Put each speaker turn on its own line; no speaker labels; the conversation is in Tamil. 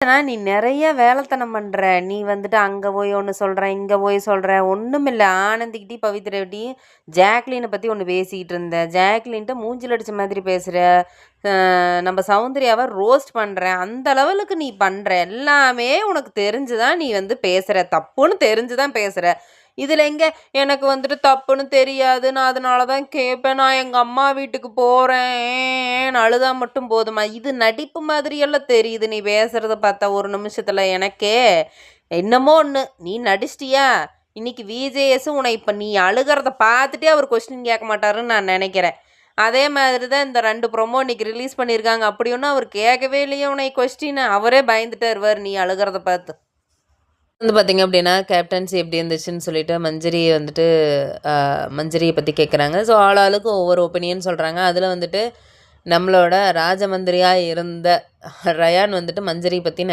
என்னன்னா, நீ நெறைய வேலைத்தனம் பண்ற. நீ வந்துட்டு அங்க போய் ஒண்ணு சொல்ற, இங்க போய் சொல்ற. ஒண்ணுமில்ல. ஆனந்திகிட்டயும், பவித்ராகிட்டயும் ஜாக்லின பத்தி ஒண்ணு பேசிக்கிட்டு இருந்த. ஜாக்லின்ட்ட மூஞ்சில அடிச்ச மாதிரி பேசுற. நம்ம சௌந்தர்யாவ ரோஸ்ட் பண்ற. அந்த லெவலுக்கு நீ பண்ற. எல்லாமே உனக்கு தெரிஞ்சு தான் நீ வந்து பேசுற. தப்புன்னு தெரிஞ்சு தான் பேசுற. இதில எங்க எனக்கு வந்துட்டு தப்புன்னு தெரியாது. நான் அதனால தான் கேட்பேன். நான் எங்க அம்மா வீட்டுக்கு போறேன். ஏன்னு அழுதா மட்டும் போதுமா? இது நடிப்பு மாதிரியெல்லாம் தெரியுது நீ பேசுறத பார்த்தா ஒரு நிமிஷத்துல எனக்கே. என்னமோ ஒண்ணு. நீ நடிச்சிட்டியா? இன்னைக்கு விஜேஎஸ் உன்னை இப்ப நீ அழுகிறத பார்த்துட்டே அவர் கொஸ்டின் கேட்க மாட்டாருன்னு நான் நெனைக்கிறேன். அதே மாதிரி தான் இந்த 2 ப்ரோமோ இன்னைக்கு ரிலீஸ் பண்ணியிருக்காங்க. அப்படி ஒண்ணும் அவர் கேட்கவே இல்லையே உன்னை கொஸ்டின். அவரே பயந்துட்டாரு நீ அழுகிறத பார்த்து. வந்து பார்த்தீங்க அப்படின்னா, கேப்டன்சி எப்படி இருந்துச்சுன்னு சொல்லிட்டு மஞ்சரியை வந்துட்டு மஞ்சரியை பற்றி கேட்குறாங்க. ஸோ ஆளாளுக்கு ஒவ்வொரு ஒப்பீனியன் சொல்கிறாங்க. அதில் வந்துட்டு நம்மளோட ராஜமந்திரியாக இருந்த ரயான் வந்துட்டு மஞ்சரி பற்றி